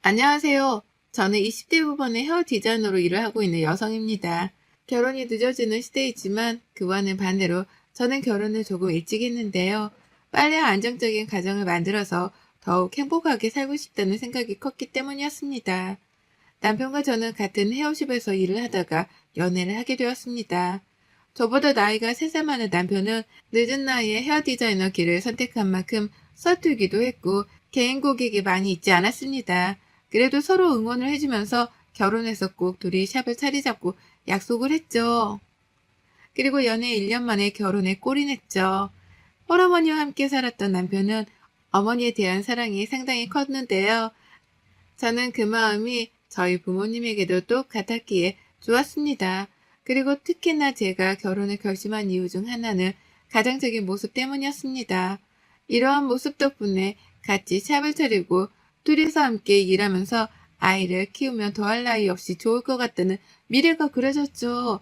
안녕하세요. 저는 20대 후반의 헤어 디자이너로 일을 하고 있는 여성입니다. 결혼이 늦어지는 시대이지만 그와는 반대로 저는 결혼을 조금 일찍 했는데요. 빨리 안정적인 가정을 만들어서 더욱 행복하게 살고 싶다는 생각이 컸기 때문이었습니다. 남편과 저는 같은 헤어숍에서 일을 하다가 연애를 하게 되었습니다. 저보다 나이가 3살 많은 남편은 늦은 나이에 헤어 디자이너 길을 선택한 만큼 서투기도 했고 개인 고객이 많이 있지 않았습니다. 그래도 서로 응원을 해주면서 결혼해서 꼭 둘이 샵을 차리 잡고 약속을 했죠. 그리고 연애 1년 만에 결혼에 골인했죠. 홀어머니와 함께 살았던 남편은 어머니에 대한 사랑이 상당히 컸는데요. 저는 그 마음이 저희 부모님에게도 똑같았기에 좋았습니다. 그리고 특히나 제가 결혼을 결심한 이유 중 하나는 가장적인 모습 때문이었습니다. 이러한 모습 덕분에 같이 샵을 차리고 둘이서 함께 일하면서 아이를 키우면 더할 나위 없이 좋을 것 같다는 미래가 그려졌죠.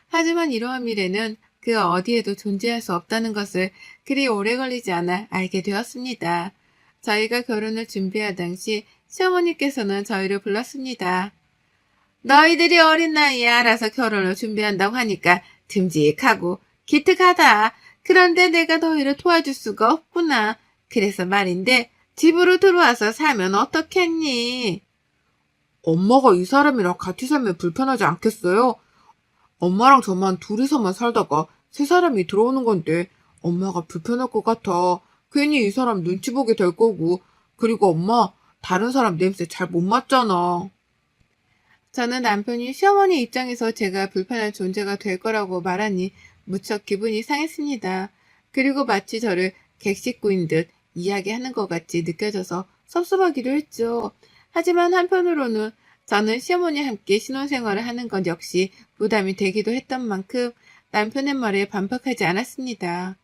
하지만 이러한 미래는 그 어디에도 존재할 수 없다는 것을 그리 오래 걸리지 않아 알게 되었습니다. 저희가 결혼을 준비할 당시 시어머니께서는 저희를 불렀습니다. 너희들이 어린 나이에 알아서 결혼을 준비한다고 하니까 듬직하고 기특하다. 그런데 내가 너희를 도와줄 수가 없구나. 그래서 말인데 집으로 들어와서 살면 어떻겠니? 엄마가 이 사람이랑 같이 살면 불편하지 않겠어요? 엄마랑 저만 둘이서만 살다가 세 사람이 들어오는 건데 엄마가 불편할 것 같아. 괜히 이 사람 눈치 보게 될 거고. 그리고 엄마, 다른 사람 냄새 잘 못 맡잖아. 저는 남편이 시어머니 입장에서 제가 불편한 존재가 될 거라고 말하니 무척 기분이 상했습니다. 그리고 마치 저를 객식구인 듯 이야기하는 것 같이 느껴져서 섭섭하기도 했죠. 하지만 한편으로는 저는 시어머니와 함께 신혼생활을 하는 건 역시 부담이 되기도 했던 만큼 남편의 말에 반박하지 않았습니다.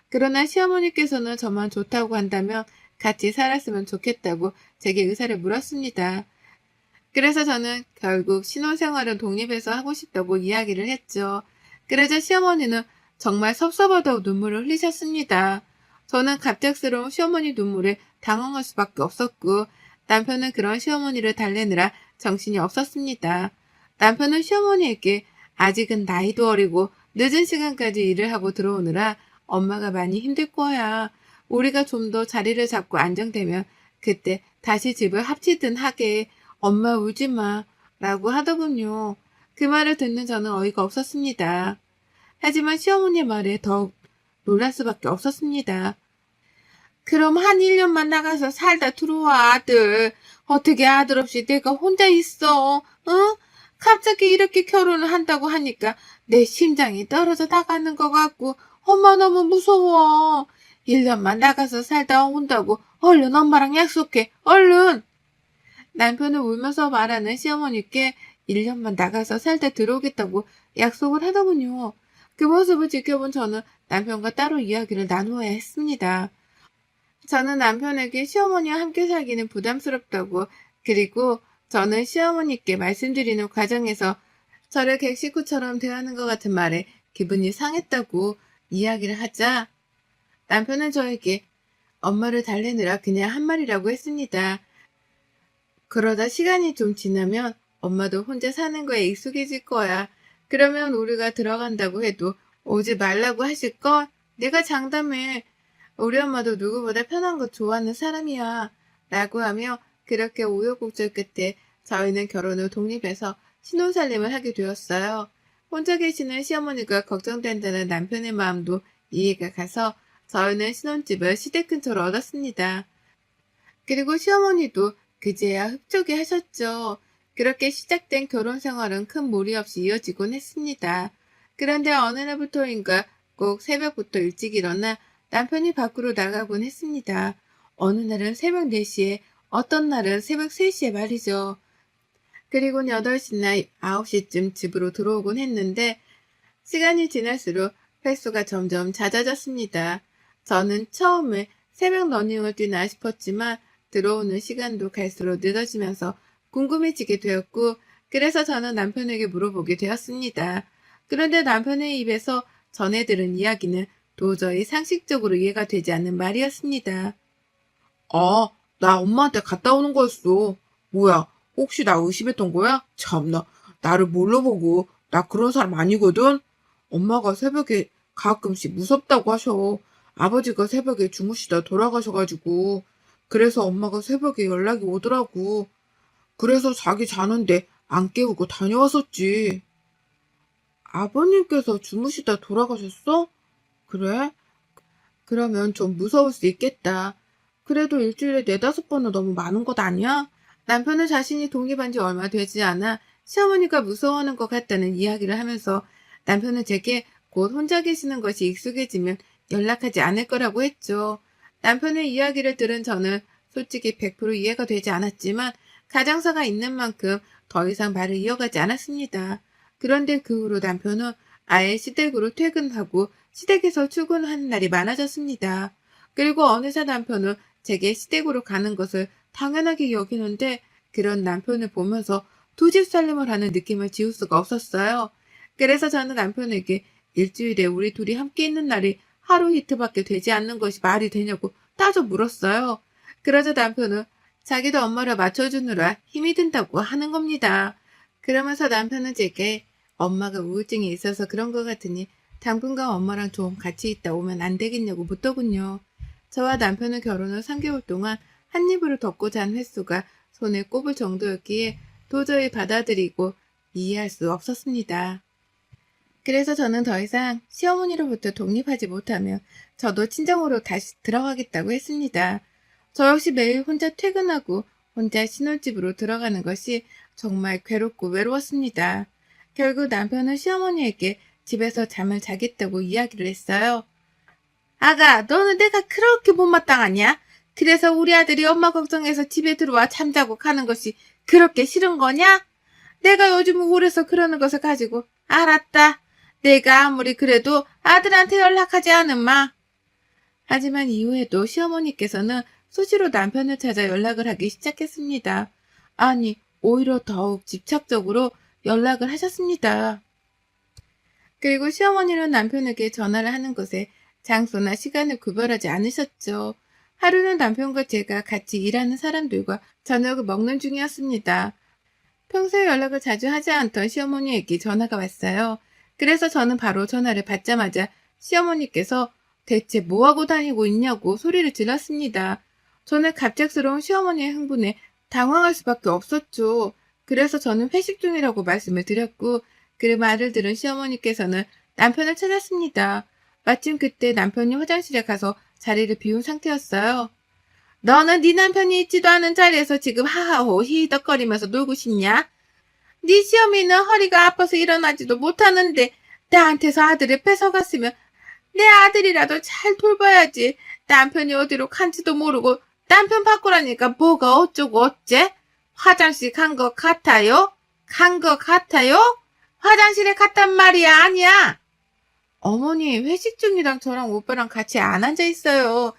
그러나 시어머니께서는 저만 좋다고 한다면 같이 살았으면 좋겠다고 제게 의사를 물었습니다. 그래서 저는 결국 신혼생활은 독립해서 하고 싶다고 이야기를 했죠. 그러자 시어머니는 정말 섭섭하다고 눈물을 흘리셨습니다. 저는 갑작스러운 시어머니 눈물에 당황할 수밖에 없었고 남편은 그런 시어머니를 달래느라 정신이 없었습니다. 남편은 시어머니에게 아직은 나이도 어리고 늦은 시간까지 일을 하고 들어오느라 엄마가 많이 힘들 거야. 우리가 좀 더 자리를 잡고 안정되면 그때 다시 집을 합치든 하게. 엄마 울지 마. 라고 하더군요. 그 말을 듣는 저는 어이가 없었습니다. 하지만 시어머니의 말에 더욱 놀랄 수밖에 없었습니다. 그럼 한 1년만 나가서 살다 들어와, 아들. 어떻게 아들 없이 내가 혼자 있어, 응? 갑자기 이렇게 결혼을 한다고 하니까 내 심장이 떨어져 나가는 것 같고 엄마 너무 무서워. 1년만 나가서 살다 온다고 얼른 엄마랑 약속해, 얼른. 남편은 울면서 말하는 시어머니께 1년만 나가서 살다 들어오겠다고 약속을 하더군요. 그 모습을 지켜본 저는 남편과 따로 이야기를 나누어야 했습니다. 저는 남편에게 시어머니와 함께 살기는 부담스럽다고, 그리고 저는 시어머니께 말씀드리는 과정에서 저를 객식구처럼 대하는 것 같은 말에 기분이 상했다고 이야기를 하자 남편은 저에게 엄마를 달래느라 그냥 한 말이라고 했습니다. 그러다 시간이 좀 지나면 엄마도 혼자 사는 거에 익숙해질 거야. 그러면 우리가 들어간다고 해도 오지 말라고 하실걸? 내가 장담해. 우리 엄마도 누구보다 편한 거 좋아하는 사람이야. 라고 하며 그렇게 우여곡절 끝에 저희는 결혼 후 독립해서 신혼살림을 하게 되었어요. 혼자 계시는 시어머니가 걱정된다는 남편의 마음도 이해가 가서 저희는 신혼집을 시댁 근처로 얻었습니다. 그리고 시어머니도 그제야 흡족해 하셨죠. 그렇게 시작된 결혼 생활은 큰 무리 없이 이어지곤 했습니다. 그런데 어느 날부터인가 꼭 새벽부터 일찍 일어나 남편이 밖으로 나가곤 했습니다. 어느 날은 새벽 4시에, 어떤 날은 새벽 3시에 말이죠. 그리고는 8시나 9시쯤 집으로 들어오곤 했는데 시간이 지날수록 횟수가 점점 잦아졌습니다. 저는 처음에 새벽 러닝을 뛰나 싶었지만 들어오는 시간도 갈수록 늦어지면서 궁금해지게 되었고 그래서 저는 남편에게 물어보게 되었습니다. 그런데 남편의 입에서 전해 들은 이야기는 도저히 상식적으로 이해가 되지 않는 말이었습니다. 아, 나 엄마한테 갔다 오는 거였어. 뭐야, 혹시 나 의심했던 거야? 참나, 나를 뭘로 보고, 나 그런 사람 아니거든? 엄마가 새벽에 가끔씩 무섭다고 하셔. 아버지가 새벽에 주무시다 돌아가셔가지고. 그래서 엄마가 새벽에 연락이 오더라고. 그래서 자기 자는데 안 깨우고 다녀왔었지. 아버님께서 주무시다 돌아가셨어? 그래? 그러면 좀 무서울 수 있겠다. 그래도 일주일에 4~5번은 너무 많은 것 아니야? 남편은 자신이 독립한 지 얼마 되지 않아 시어머니가 무서워하는 것 같다는 이야기를 하면서 남편은 제게 곧 혼자 계시는 것이 익숙해지면 연락하지 않을 거라고 했죠. 남편의 이야기를 들은 저는 솔직히 100% 이해가 되지 않았지만 가정사가 있는 만큼 더 이상 말을 이어가지 않았습니다. 그런데 그 후로 남편은 아예 시댁으로 퇴근하고 시댁에서 출근하는 날이 많아졌습니다. 그리고 어느새 남편은 제게 시댁으로 가는 것을 당연하게 여기는데 그런 남편을 보면서 두 집 살림을 하는 느낌을 지울 수가 없었어요. 그래서 저는 남편에게 일주일에 우리 둘이 함께 있는 날이 하루 이틀밖에 되지 않는 것이 말이 되냐고 따져 물었어요. 그러자 남편은 자기도 엄마를 맞춰주느라 힘이 든다고 하는 겁니다. 그러면서 남편은 제게 엄마가 우울증이 있어서 그런 것 같으니 당분간 엄마랑 좀 같이 있다 오면 안 되겠냐고 묻더군요. 저와 남편은 결혼 후 3개월 동안 한 입으로 덮고 잔 횟수가 손에 꼽을 정도였기에 도저히 받아들이고 이해할 수 없었습니다. 그래서 저는 더 이상 시어머니로부터 독립하지 못하며 저도 친정으로 다시 들어가겠다고 했습니다. 저 역시 매일 혼자 퇴근하고 혼자 신혼집으로 들어가는 것이 정말 괴롭고 외로웠습니다. 결국 남편은 시어머니에게 집에서 잠을 자겠다고 이야기를 했어요. 아가, 너는 내가 그렇게 못마땅하냐? 그래서 우리 아들이 엄마 걱정해서 집에 들어와 잠자고 가는 것이 그렇게 싫은 거냐? 내가 요즘 우울해서 그러는 것을 가지고 알았다. 내가 아무리 그래도 아들한테 연락하지 않은마. 하지만 이후에도 시어머니께서는 수시로 남편을 찾아 연락을 하기 시작했습니다. 아니, 오히려 더욱 집착적으로 연락을 하셨습니다. 그리고 시어머니는 남편에게 전화를 하는 것에 장소나 시간을 구별하지 않으셨죠. 하루는 남편과 제가 같이 일하는 사람들과 저녁을 먹는 중이었습니다. 평소에 연락을 자주 하지 않던 시어머니에게 전화가 왔어요. 그래서 저는 바로 전화를 받자마자 시어머니께서 대체 뭐하고 다니고 있냐고 소리를 질렀습니다. 저는 갑작스러운 시어머니의 흥분에 당황할 수밖에 없었죠. 그래서 저는 회식 중이라고 말씀을 드렸고 그 말을 들은 시어머니께서는 남편을 찾았습니다. 마침 그때 남편이 화장실에 가서 자리를 비운 상태였어요. 너는 네 남편이 있지도 않은 자리에서 지금 하하호 히덕거리면서 놀고 싶냐? 네 시어미는 허리가 아파서 일어나지도 못하는데 나한테서 아들을 뺏어갔으면 내 아들이라도 잘 돌봐야지. 남편이 어디로 간지도 모르고 남편 바꾸라니까 뭐가 어쩌고 어째? 화장실 간 것 같아요? 간 것 같아요? 화장실에 갔단 말이야 아니야. 어머니 회식 중이랑 저랑 오빠랑 같이 안 앉아 있어요.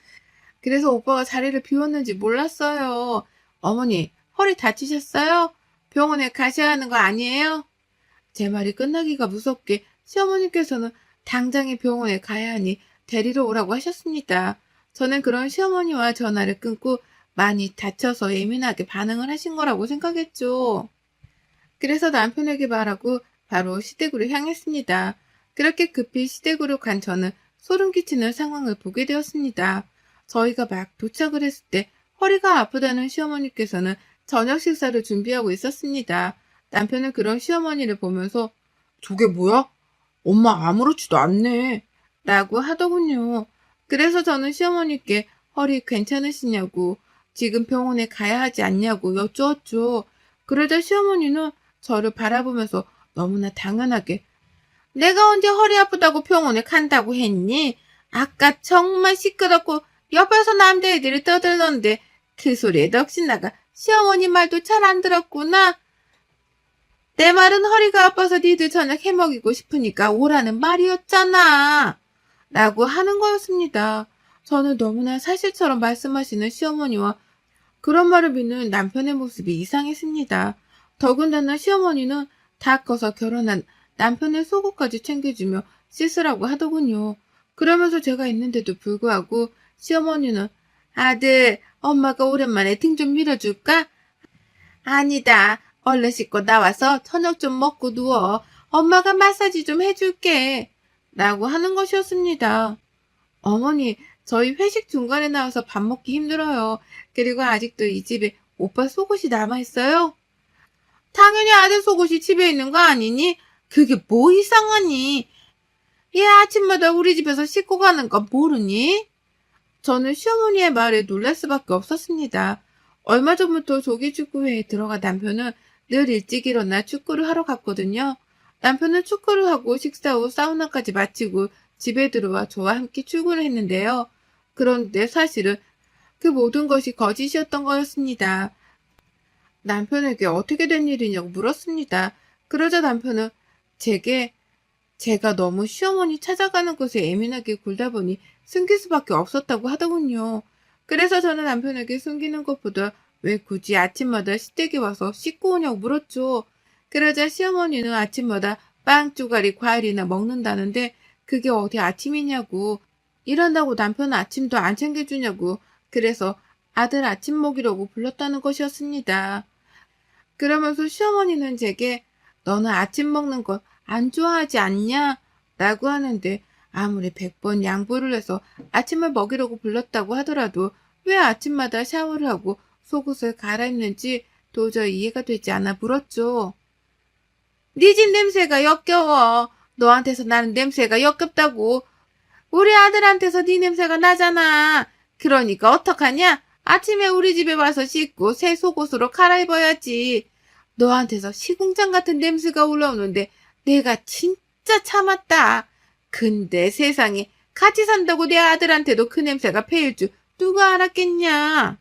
그래서 오빠가 자리를 비웠는지 몰랐어요. 어머니 허리 다치셨어요? 병원에 가셔야 하는 거 아니에요? 제 말이 끝나기가 무섭게 시어머니께서는 당장에 병원에 가야 하니 데리러 오라고 하셨습니다. 저는 그런 시어머니와 전화를 끊고 많이 다쳐서 예민하게 반응을 하신 거라고 생각했죠. 그래서 남편에게 말하고 바로 시댁으로 향했습니다. 그렇게 급히 시댁으로 간 저는 소름 끼치는 상황을 보게 되었습니다. 저희가 막 도착을 했을 때 허리가 아프다는 시어머니께서는 저녁 식사를 준비하고 있었습니다. 남편은 그런 시어머니를 보면서 저게 뭐야? 엄마 아무렇지도 않네. 라고 하더군요. 그래서 저는 시어머니께 허리 괜찮으시냐고 지금 병원에 가야 하지 않냐고 여쭈었죠. 그러자 시어머니는 저를 바라보면서 너무나 당연하게 내가 언제 허리 아프다고 병원에 간다고 했니? 아까 정말 시끄럽고 옆에서 남자애들이 떠들던데 그 소리에 넋이 나가 시어머니 말도 잘 안 들었구나. 내 말은 허리가 아파서 니들 저녁 해먹이고 싶으니까 오라는 말이었잖아. 라고 하는 거였습니다. 저는 너무나 사실처럼 말씀하시는 시어머니와 그런 말을 믿는 남편의 모습이 이상했습니다. 더군다나 시어머니는 다 커서 결혼한 남편의 속옷까지 챙겨주며 씻으라고 하더군요. 그러면서 제가 있는데도 불구하고 시어머니는 아들, 엄마가 오랜만에 등 좀 밀어줄까? 아니다. 얼른 씻고 나와서 저녁 좀 먹고 누워. 엄마가 마사지 좀 해줄게. 라고 하는 것이었습니다. 어머니, 저희 회식 중간에 나와서 밥 먹기 힘들어요. 그리고 아직도 이 집에 오빠 속옷이 남아있어요? 당연히 아들 속옷이 집에 있는 거 아니니? 그게 뭐 이상하니? 얘 아침마다 우리 집에서 씻고 가는 거 모르니? 저는 시어머니의 말에 놀랄 수밖에 없었습니다. 얼마 전부터 조기축구회에 들어가 남편은 늘 일찍 일어나 축구를 하러 갔거든요. 남편은 축구를 하고 식사 후 사우나까지 마치고 집에 들어와 저와 함께 출근을 했는데요. 그런데 사실은 그 모든 것이 거짓이었던 거였습니다. 남편에게 어떻게 된 일이냐고 물었습니다. 그러자 남편은 제가 너무 시어머니 찾아가는 것에 예민하게 굴다 보니 숨길 수밖에 없었다고 하더군요. 그래서 저는 남편에게 숨기는 것보다 왜 굳이 아침마다 시댁에 와서 씻고 오냐고 물었죠. 그러자 시어머니는 아침마다 빵 쪼가리 과일이나 먹는다는데 그게 어디 아침이냐고. 일한다고 남편 아침도 안 챙겨주냐고. 그래서 아들 아침 먹이려고 불렀다는 것이었습니다. 그러면서 시어머니는 제게 너는 아침 먹는 거 안 좋아하지 않냐? 라고 하는데 아무리 100번 양보를 해서 아침을 먹이려고 불렀다고 하더라도 왜 아침마다 샤워를 하고 속옷을 갈아입는지 도저히 이해가 되지 않아 물었죠. 네 집 냄새가 역겨워. 너한테서 나는 냄새가 역겹다고. 우리 아들한테서 네 냄새가 나잖아. 그러니까 어떡하냐? 아침에 우리 집에 와서 씻고 새 속옷으로 갈아입어야지. 너한테서 시궁창 같은 냄새가 올라오는데 내가 진짜 참았다. 근데 세상에 같이 산다고 내 아들한테도 그 냄새가 배일 줄 누가 알았겠냐?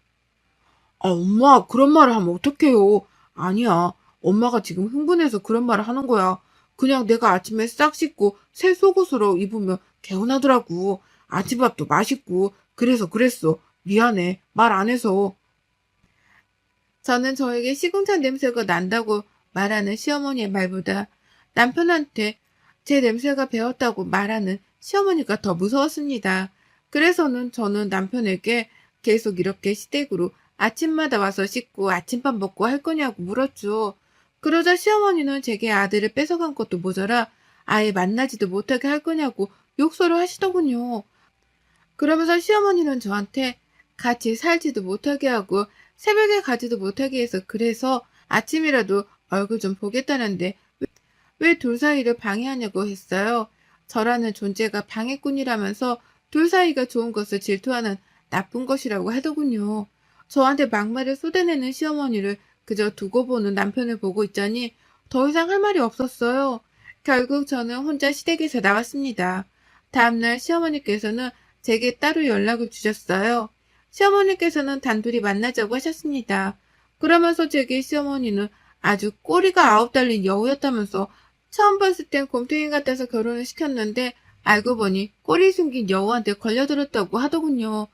엄마, 그런 말을 하면 어떡해요. 아니야. 엄마가 지금 흥분해서 그런 말을 하는 거야. 그냥 내가 아침에 싹 씻고 새 속옷으로 입으면 개운하더라고. 아침밥도 맛있고. 그래서 그랬어. 미안해. 말 안 해서. 저는 저에게 시궁창 냄새가 난다고 말하는 시어머니의 말보다 남편한테 제 냄새가 배었다고 말하는 시어머니가 더 무서웠습니다. 그래서는 저는 남편에게 계속 이렇게 시댁으로 아침마다 와서 씻고 아침밥 먹고 할 거냐고 물었죠. 그러자 시어머니는 제게 아들을 뺏어간 것도 모자라 아예 만나지도 못하게 할 거냐고 욕설을 하시더군요. 그러면서 시어머니는 저한테 같이 살지도 못하게 하고 새벽에 가지도 못하게 해서 그래서 아침이라도 얼굴 좀 보겠다는데 왜 둘 사이를 방해하냐고 했어요. 저라는 존재가 방해꾼이라면서 둘 사이가 좋은 것을 질투하는 나쁜 것이라고 하더군요. 저한테 막말을 쏟아내는 시어머니를 그저 두고 보는 남편을 보고 있자니 더 이상 할 말이 없었어요. 결국 저는 혼자 시댁에서 나왔습니다. 다음날 시어머니께서는 제게 따로 연락을 주셨어요. 시어머니께서는 단둘이 만나자고 하셨습니다. 그러면서 제게 시어머니는 아주 꼬리가 9달린 여우였다면서 처음 봤을 땐 곰탱이 같아서 결혼을 시켰는데 알고 보니 꼬리 숨긴 여우한테 걸려들었다고 하더군요.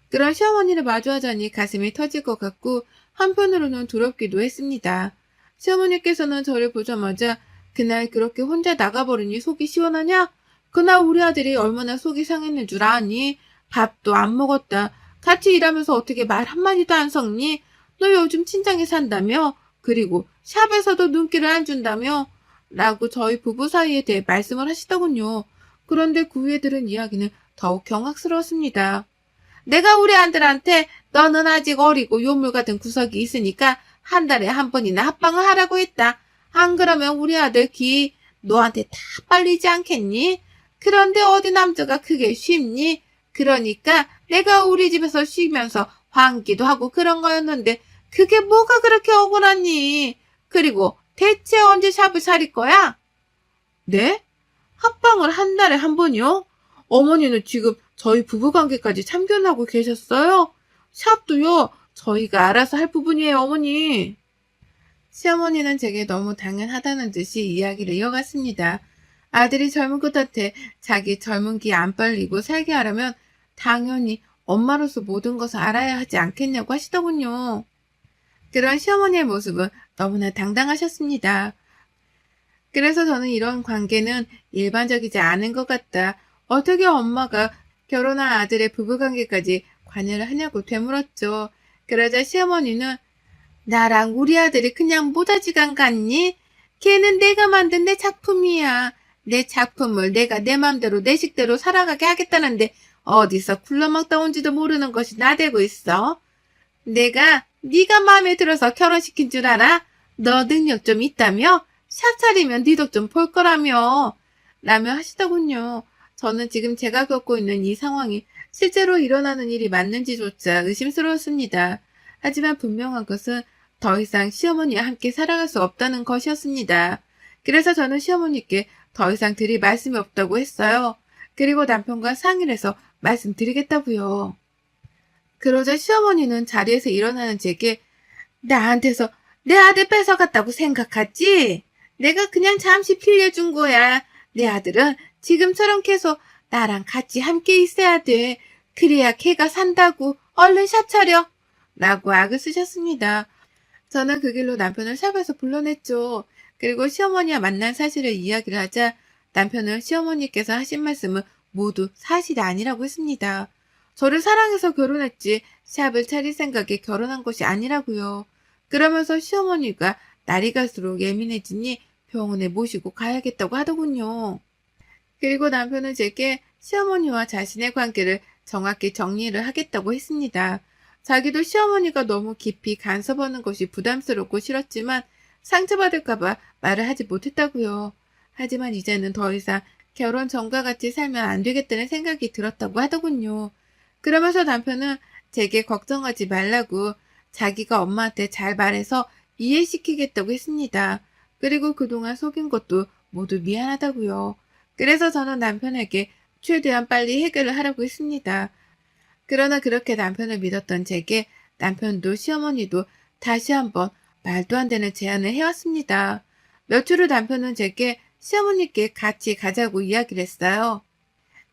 그런 시어머니를 마주하자니 가슴이 터질 것 같고 한편으로는 두렵기도 했습니다. 시어머니께서는 저를 보자마자 그날 그렇게 혼자 나가버리니 속이 시원하냐? 그날 우리 아들이 얼마나 속이 상했는 줄 아니? 밥도 안 먹었다. 같이 일하면서 어떻게 말 한마디도 안 섞니? 너 요즘 친정에 산다며? 그리고 샵에서도 눈길을 안 준다며? 라고 저희 부부 사이에 대해 말씀을 하시더군요. 그런데 그 후에 들은 이야기는 더욱 경악스러웠습니다. 내가 우리 아들한테 너는 아직 어리고 요물 같은 구석이 있으니까 한 달에 한 번이나 합방을 하라고 했다. 안 그러면 우리 아들 기 너한테 다 빨리지 않겠니? 그런데 어디 남자가 그게 쉽니? 그러니까 내가 우리 집에서 쉬면서 환기도 하고 그런 거였는데 그게 뭐가 그렇게 억울하니? 그리고 대체 언제 샵을 차릴 거야? 네? 합방을 한 달에 한 번이요? 어머니는 지금 저희 부부관계까지 참견하고 계셨어요? 샵도요, 저희가 알아서 할 부분이에요, 어머니. 시어머니는 제게 너무 당연하다는 듯이 이야기를 이어갔습니다. 아들이 젊은 끝한테 자기 젊은 기 안 빨리고 살게 하려면 당연히 엄마로서 모든 것을 알아야 하지 않겠냐고 하시더군요. 그런 시어머니의 모습은 너무나 당당하셨습니다. 그래서 저는 이런 관계는 일반적이지 않은 것 같다. 어떻게 엄마가 결혼한 아들의 부부관계까지 관여를 하냐고 되물었죠. 그러자 시어머니는 나랑 우리 아들이 그냥 모자지간 같니? 걔는 내가 만든 내 작품이야. 내 작품을 내가 내 맘대로 내 식대로 살아가게 하겠다는데 어디서 굴러먹다 온지도 모르는 것이 나대고 있어. 내가 네가 마음에 들어서 결혼시킨 줄 알아? 너 능력 좀 있다며? 샵 차리면 네 덕 좀 볼 거라며. 라며 하시더군요. 저는 지금 제가 겪고 있는 이 상황이 실제로 일어나는 일이 맞는지조차 의심스러웠습니다. 하지만 분명한 것은 더 이상 시어머니와 함께 살아갈 수 없다는 것이었습니다. 그래서 저는 시어머니께 더 이상 드릴 말씀이 없다고 했어요. 그리고 남편과 상의를 해서 말씀드리겠다고요. 그러자 시어머니는 자리에서 일어나는 제게 나한테서 내 아들 뺏어갔다고 생각하지? 내가 그냥 잠시 빌려준 거야. 내 아들은 지금처럼 계속 나랑 같이 함께 있어야 돼. 그래야 걔가 산다고. 얼른 샵 차려. 라고 악을 쓰셨습니다. 저는 그 길로 남편을 샵에서 불러냈죠. 그리고 시어머니와 만난 사실을 이야기를 하자 남편은 시어머니께서 하신 말씀은 모두 사실이 아니라고 했습니다. 저를 사랑해서 결혼했지 샵을 차릴 생각에 결혼한 것이 아니라고요. 그러면서 시어머니가 날이 갈수록 예민해지니 병원에 모시고 가야겠다고 하더군요. 그리고 남편은 제게 시어머니와 자신의 관계를 정확히 정리를 하겠다고 했습니다. 자기도 시어머니가 너무 깊이 간섭하는 것이 부담스럽고 싫었지만 상처받을까봐 말을 하지 못했다고요. 하지만 이제는 더 이상 결혼 전과 같이 살면 안 되겠다는 생각이 들었다고 하더군요. 그러면서 남편은 제게 걱정하지 말라고 자기가 엄마한테 잘 말해서 이해시키겠다고 했습니다. 그리고 그동안 속인 것도 모두 미안하다고요. 그래서 저는 남편에게 최대한 빨리 해결을 하라고 했습니다. 그러나 그렇게 남편을 믿었던 제게 남편도 시어머니도 다시 한번 말도 안 되는 제안을 해왔습니다. 며칠 후 남편은 제게 시어머니께 같이 가자고 이야기를 했어요.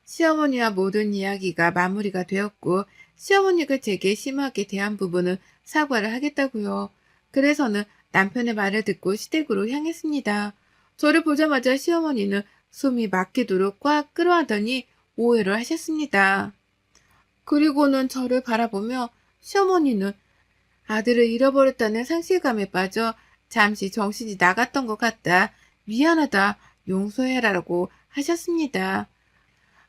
시어머니와 모든 이야기가 마무리가 되었고 시어머니가 제게 심하게 대한 부분은 사과를 하겠다고요. 그래서는 남편의 말을 듣고 시댁으로 향했습니다. 저를 보자마자 시어머니는 숨이 막히도록 꽉 끌어하더니 오해를 하셨습니다. 그리고는 저를 바라보며 시어머니는 아들을 잃어버렸다는 상실감에 빠져 잠시 정신이 나갔던 것 같다. 미안하다. 용서해라라고 하셨습니다.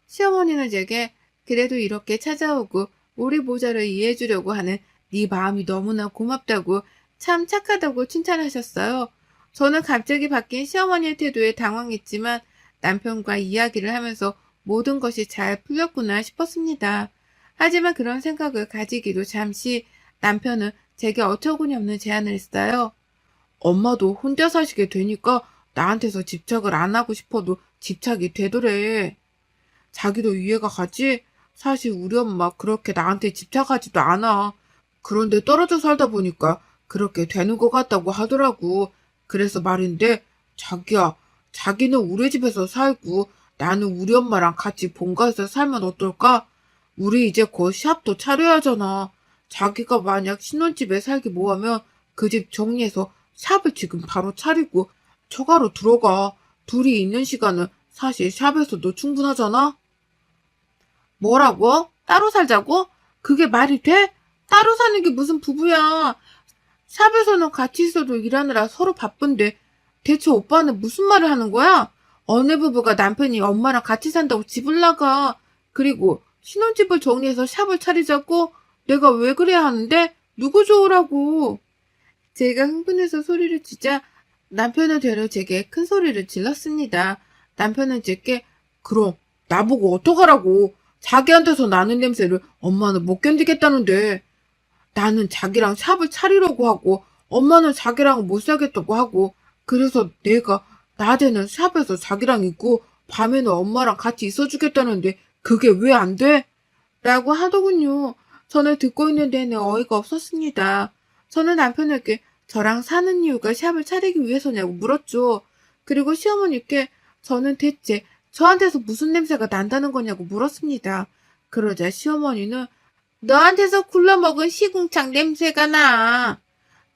시어머니는 제게 그래도 이렇게 찾아오고 우리 모자를 이해해주려고 하는 네 마음이 너무나 고맙다고 참 착하다고 칭찬하셨어요. 저는 갑자기 바뀐 시어머니의 태도에 당황했지만 남편과 이야기를 하면서 모든 것이 잘 풀렸구나 싶었습니다. 하지만 그런 생각을 가지기도 잠시 남편은 제게 어처구니 없는 제안을 했어요. 엄마도 혼자 사시게 되니까 나한테서 집착을 안 하고 싶어도 집착이 되더래. 자기도 이해가 가지? 사실 우리 엄마 그렇게 나한테 집착하지도 않아. 그런데 떨어져 살다 보니까 그렇게 되는 것 같다고 하더라고. 그래서 말인데 자기야, 자기는 우리 집에서 살고 나는 우리 엄마랑 같이 본가에서 살면 어떨까? 우리 이제 곧 샵도 차려야 하잖아. 자기가 만약 신혼집에 살기 뭐하면 그 집 정리해서 샵을 지금 바로 차리고 처가로 들어가. 둘이 있는 시간은 사실 샵에서도 충분하잖아? 뭐라고? 따로 살자고? 그게 말이 돼? 따로 사는 게 무슨 부부야. 샵에서는 같이 있어도 일하느라 서로 바쁜데 대체 오빠는 무슨 말을 하는 거야? 어느 부부가 남편이 엄마랑 같이 산다고 집을 나가. 그리고 신혼집을 정리해서 샵을 차리자고? 내가 왜 그래야 하는데? 누구 좋으라고? 제가 흥분해서 소리를 치자 남편은 되려 제게 큰 소리를 질렀습니다. 남편은 제게 그럼 나보고 어떡하라고. 자기한테서 나는 냄새를 엄마는 못 견디겠다는데. 나는 자기랑 샵을 차리려고 하고 엄마는 자기랑 못 살겠다고 하고 그래서 내가 낮에는 샵에서 자기랑 있고 밤에는 엄마랑 같이 있어주겠다는데 그게 왜 안 돼? 라고 하더군요. 저는 듣고 있는 내내 어이가 없었습니다. 저는 남편에게 저랑 사는 이유가 샵을 차리기 위해서냐고 물었죠. 그리고 시어머니께 저는 대체 저한테서 무슨 냄새가 난다는 거냐고 물었습니다. 그러자 시어머니는 너한테서 굴러먹은 시궁창 냄새가 나.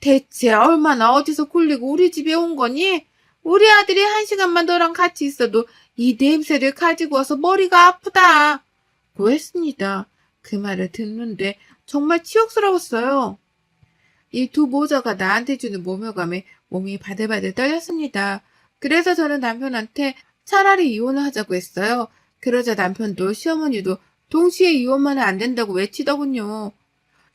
대체 얼마나 어디서 굴리고 우리 집에 온 거니? 우리 아들이 1시간만 너랑 같이 있어도 이 냄새를 가지고 와서 머리가 아프다. 고 했습니다. 그 말을 듣는데 정말 치욕스러웠어요. 이 두 모자가 나한테 주는 모멸감에 몸이 바들바들 떨렸습니다. 그래서 저는 남편한테 차라리 이혼을 하자고 했어요. 그러자 남편도 시어머니도 동시에 이혼만은 안 된다고 외치더군요.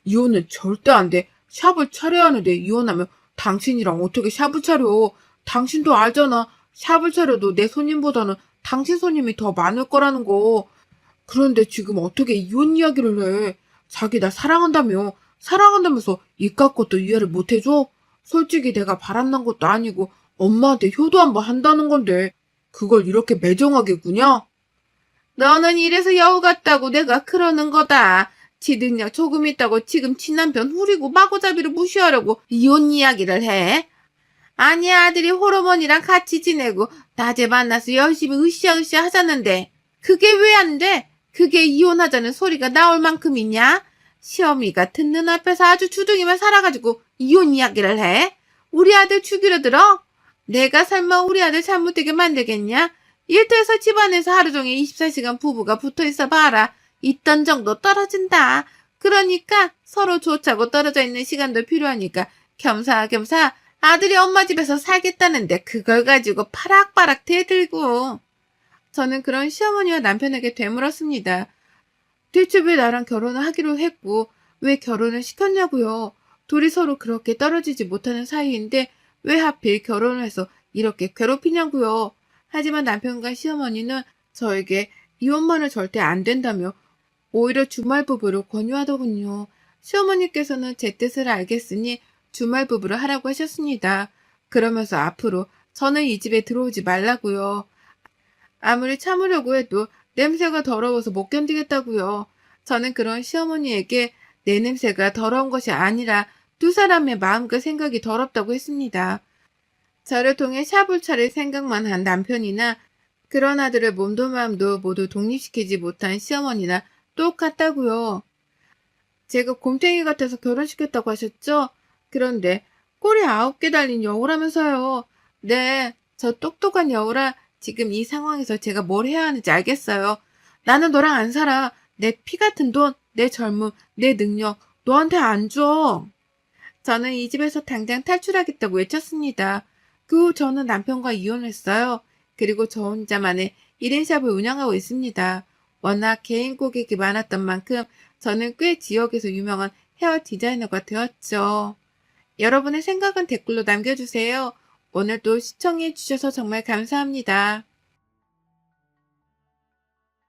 이혼은 절대 안 돼. 샵을 차려야 하는데 이혼하면 당신이랑 어떻게 샵을 차려? 당신도 알잖아. 샵을 차려도 내 손님보다는 당신 손님이 더 많을 거라는 거. 그런데 지금 어떻게 이혼 이야기를 해? 자기 나 사랑한다며. 사랑한다면서 이깟 것도 이해를 못 해줘? 솔직히 내가 바람난 것도 아니고 엄마한테 효도 한번 한다는 건데 그걸 이렇게 매정하게 구냐? 너는 이래서 여우 같다고 내가 그러는 거다. 지 능력 조금 있다고 지금 친남편 후리고 마구잡이로 무시하려고 이혼 이야기를 해? 아니 아들이 호르몬이랑 같이 지내고 낮에 만나서 열심히 으쌰으쌰 하자는데 그게 왜 안 돼? 그게 이혼하자는 소리가 나올 만큼이냐? 시어미가 듣는 앞에서 아주 주둥이만 살아가지고 이혼 이야기를 해? 우리 아들 죽이려 들어? 내가 설마 우리 아들 잘못되게 만들겠냐? 일터에서 집안에서 하루 종일 24시간 부부가 붙어있어 봐라. 있던 정도 떨어진다. 그러니까 서로 좋자고 떨어져 있는 시간도 필요하니까 겸사겸사 아들이 엄마 집에서 살겠다는데 그걸 가지고 파락파락 대들고. 저는 그런 시어머니와 남편에게 되물었습니다. 대체 왜 나랑 결혼을 하기로 했고 왜 결혼을 시켰냐고요. 둘이 서로 그렇게 떨어지지 못하는 사이인데 왜 하필 결혼을 해서 이렇게 괴롭히냐고요. 하지만 남편과 시어머니는 저에게 이혼만은 절대 안 된다며 오히려 주말 부부를 권유하더군요. 시어머니께서는 제 뜻을 알겠으니 주말 부부를 하라고 하셨습니다. 그러면서 앞으로 저는 이 집에 들어오지 말라고요. 아무리 참으려고 해도 냄새가 더러워서 못 견디겠다고요. 저는 그런 시어머니에게 내 냄새가 더러운 것이 아니라 두 사람의 마음과 생각이 더럽다고 했습니다. 저를 통해 샵을 차릴 생각만 한 남편이나 그런 아들의 몸도 마음도 모두 독립시키지 못한 시어머니나 똑같다고요. 제가 곰탱이 같아서 결혼시켰다고 하셨죠? 그런데 꼬리 9개 달린 여우라면서요. 네, 저 똑똑한 여우라 지금 이 상황에서 제가 뭘 해야 하는지 알겠어요. 나는 너랑 안 살아. 내 피 같은 돈, 내 젊음, 내 능력 너한테 안 줘. 저는 이 집에서 당장 탈출하겠다고 외쳤습니다. 그 후 저는 남편과 이혼했어요. 그리고 저 혼자만의 1인샵을 운영하고 있습니다. 워낙 개인 고객이 많았던 만큼 저는 꽤 지역에서 유명한 헤어 디자이너가 되었죠. 여러분의 생각은 댓글로 남겨주세요. 오늘도 시청해주셔서 정말 감사합니다.